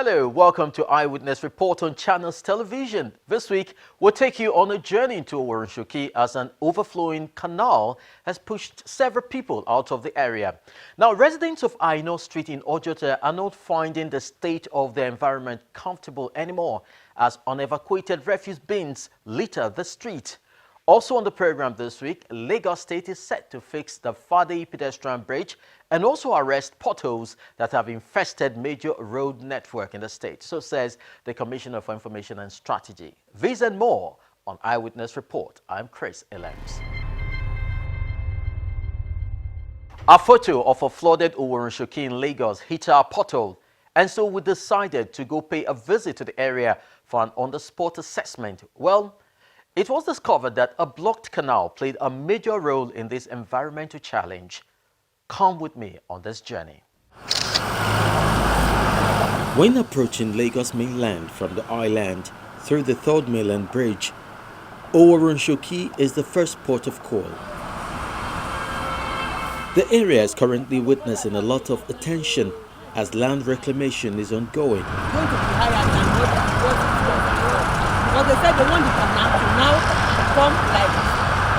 Hello, welcome to Eyewitness Report on Channels Television. This week, we'll take you on a journey into Oworonshoki as an overflowing canal has pushed several people out of the area. Now, residents of Aino Street in Ojota are not finding the state of their environment comfortable anymore as unevacuated refuse bins litter the street. Also on the program this week, Lagos State is set to fix the Fadayi pedestrian bridge and also arrest potholes that have infested major road network in the state. So says the Commissioner for Information and Strategy. These and more on Eyewitness Report. I'm Chris Elems. A photo of a flooded Oworonshoki in Lagos hit our pothole, and so we decided to go pay a visit to the area for an on-the-spot assessment. Well, it was discovered that a blocked canal played a major role in this environmental challenge. Come with me on this journey. When approaching Lagos mainland from the island through the Third Mainland Bridge, Oworonshoki is the first port of call. The area is currently witnessing a lot of attention as land reclamation is ongoing. Because they said they want the canal to now come like this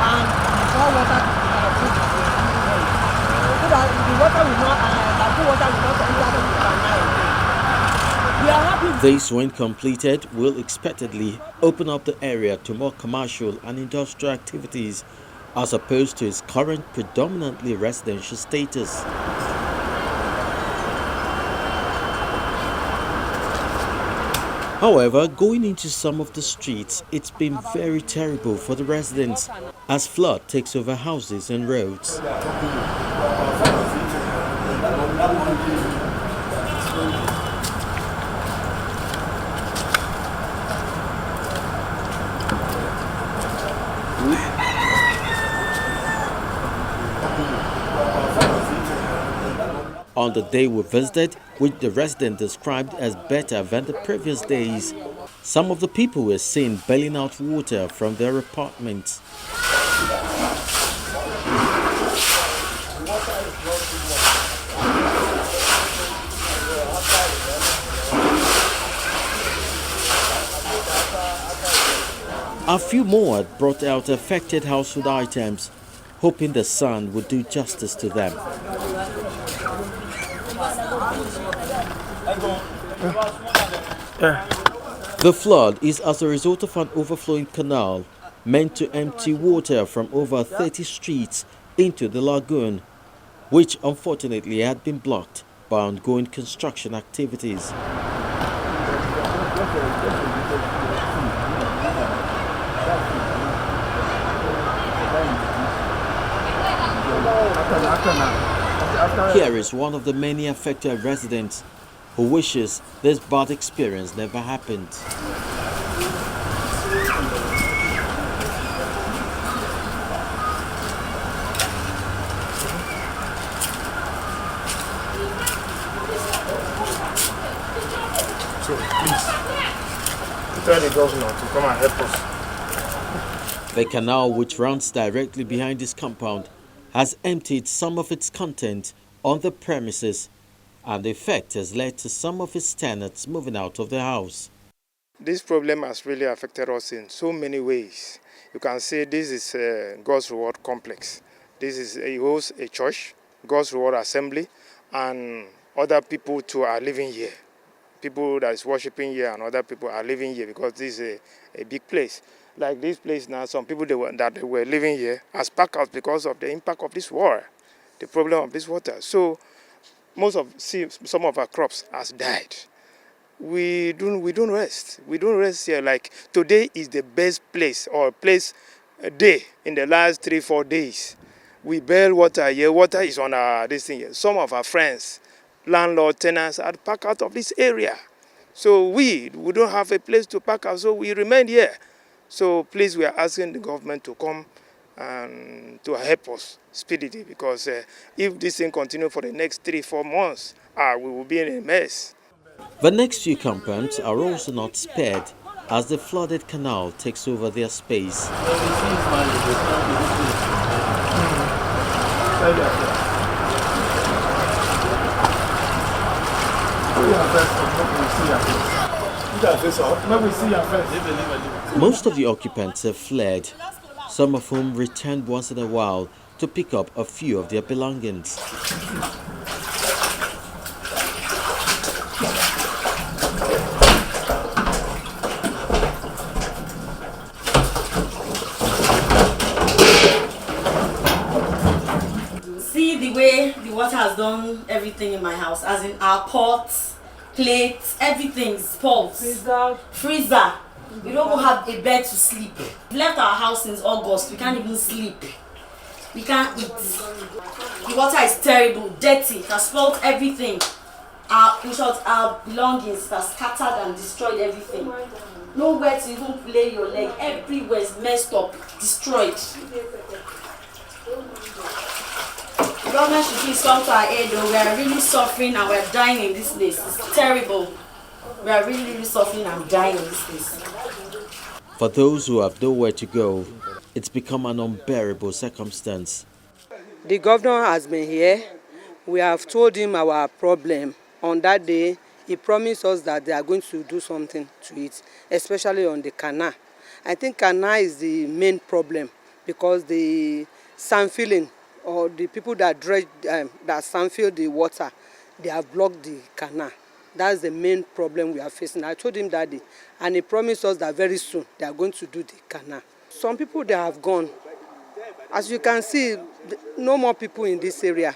and pour water to so that the water will not, the water will not enter the canal again. We are happy. This, when completed, will expectedly open up the area to more commercial and industrial activities as opposed to its current predominantly residential status. However, going into some of the streets, it's been very terrible for the residents as flood takes over houses and roads. On the day we visited, which the resident described as better than the previous days, some of the people were seen bailing out water from their apartments. A few more had brought out affected household items, hoping the sun would do justice to them. The flood is as a result of an overflowing canal meant to empty water from over 30 streets into the lagoon, which unfortunately had been blocked by ongoing construction activities. Here is one of the many affected residents who wishes this bad experience never happened. So please, tell the governor to come and help us. The canal, which runs directly behind this compound, has emptied some of its content on the premises, and the effect has led to some of its tenants moving out of the house. This problem has really affected us in so many ways. You can say this is God's Reward Complex. This is a church, God's Reward Assembly, and other people too are living here. People that is worshiping here and other people are living here because this is a big place. Like this place now, some people that were living here has packed out because of the impact of this war, the problem of this water. So some of our crops has died. We don't rest. We don't rest here. Like today is the best place or place day in the last 3-4 days. We bail water here. Water is on this thing here. Some of our friends, landlord, tenants, are packed out of this area. So we don't have a place to pack out, so we remain here. So please, we are asking the government to come and to help us speedily, because if this thing continues for the next 3-4 months, we will be in a mess. The next few compounds are also not spared as the flooded canal takes over their space. Most of the occupants have fled, some of whom returned once in a while to pick up a few of their belongings. See the way the water has done everything in my house, as in our pots, plates, everything, pots, freezer. We don't even have a bed to sleep. We left our house since August. We can't even sleep. We can't eat. The water is terrible, dirty. It has spoiled everything. In short, our belongings has scattered and destroyed everything. Nowhere to even lay your leg. Everywhere is messed up, destroyed. The government should please come to our aid though. We are really suffering and we are dying in this place. It's terrible. We are really suffering and dying in this place. For those who have nowhere to go, it's become an unbearable circumstance. The governor has been here. We have told him our problem. On that day, he promised us that they are going to do something to it, especially on the canal. I think canal is the main problem because the sand filling or the people that dredge, that sand fill the water, they have blocked the canal. That's the main problem we are facing. I told him that day, and he promised us that very soon they are going to do the canal. Some people, they have gone. As you can see, no more people in this area.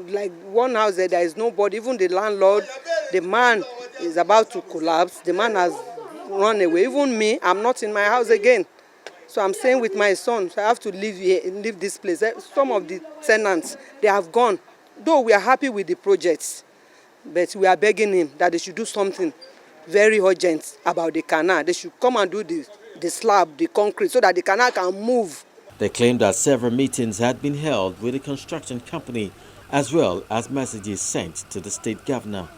Like one house there is nobody, even the landlord, the man is about to collapse. The man has run away. Even me, I'm not in my house again. So I'm staying with my son, so I have to leave here, leave this place. Some of the tenants, they have gone. Though we are happy with the projects, but we are begging him that they should do something very urgent about the canal. They should come and do the slab, the concrete, so that the canal can move. They claimed that several meetings had been held with the construction company, as well as messages sent to the state governor.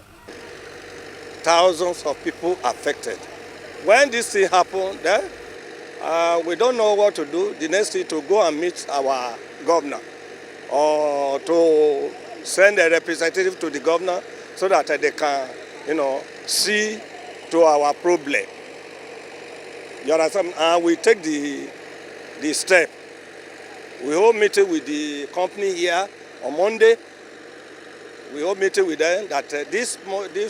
Thousands of people affected. When this thing happened, we don't know what to do. The next thing to go and meet our governor or to send a representative to the governor so that they can, see to our problem. You understand? And we take the step. We hold meeting with the company here on Monday. We hold meeting with them that this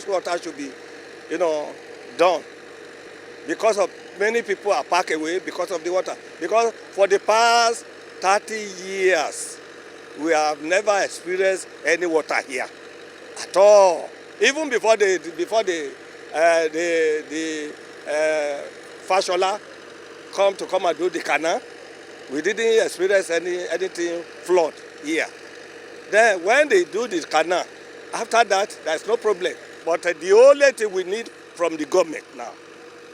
water should be, done. Because of many people are packed away because of the water. Because for the past 30 years, we have never experienced any water here at all. Even before the Fashola come and do the canal, we didn't experience anything flood here. Then when they do this canal, after that, there's no problem. But the only thing we need from the government now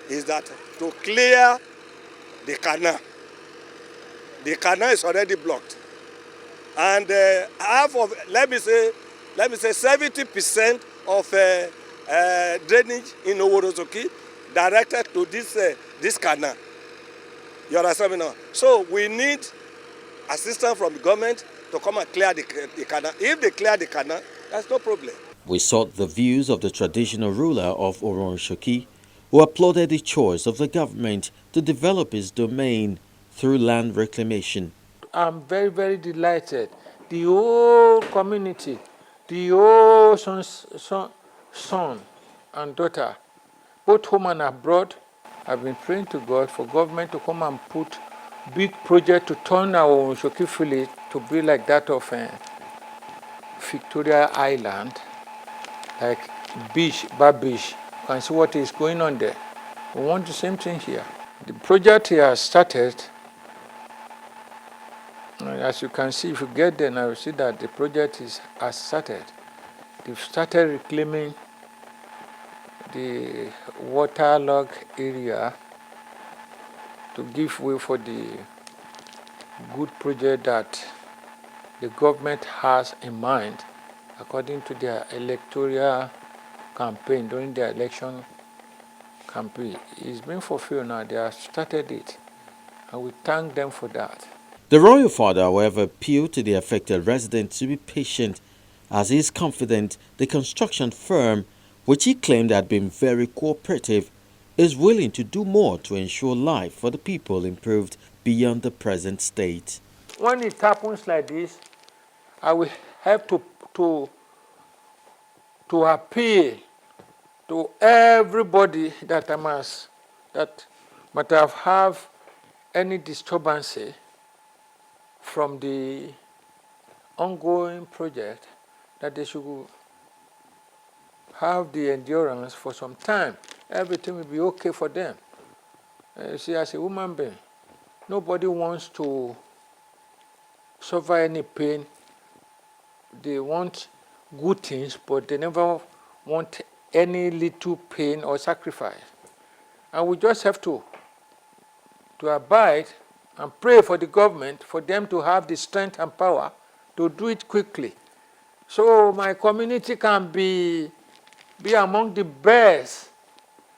is that to clear the canal. The canal is already blocked. And half of, let me say 70% of drainage in Oworonshoki directed to this canal. You understand me now? So we need assistance from the government to come and clear the canal. If they clear the canal, that's no problem. We sought the views of the traditional ruler of Oworonshoki, who applauded the choice of the government to develop his domain through land reclamation. I'm very, very delighted. The whole community, the whole son and daughter, both home and abroad, have been praying to God for government to come and put big project to turn our Oworonshoki village to be like that of Victoria Island, like beach, bar beach. You can see what is going on there. We want the same thing here. The project here has started. As you can see, if you get there now, you see that the project has started. They've started reclaiming the waterlogged area to give way for the good project that the government has in mind according to their electoral campaign during their election campaign. It's been fulfilled now. They have started it, and we thank them for that. The royal father, however, appealed to the affected residents to be patient, as he is confident the construction firm which he claimed had been very cooperative, is willing to do more to ensure life for the people improved beyond the present state. When it happens like this, I will have to appeal to everybody that might have any disturbance from the ongoing project, that they should have the endurance for some time. Everything will be okay for them. You see, as a human being, nobody wants to suffer any pain. They want good things, but they never want any little pain or sacrifice. And we just have to abide and pray for the government, for them to have the strength and power to do it quickly. So my community can be among the best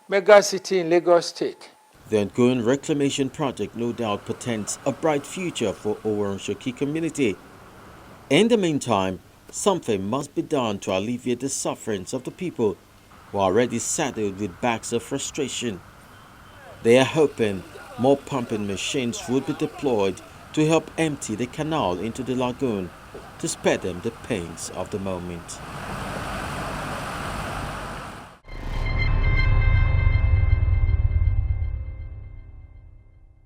mega city in Lagos State. The ongoing reclamation project no doubt portends a bright future for Oworonshoki community. In the meantime, something must be done to alleviate the sufferings of the people who are already saddled with bags of frustration. They are hoping more pumping machines would be deployed to help empty the canal into the lagoon to spare them the pains of the moment.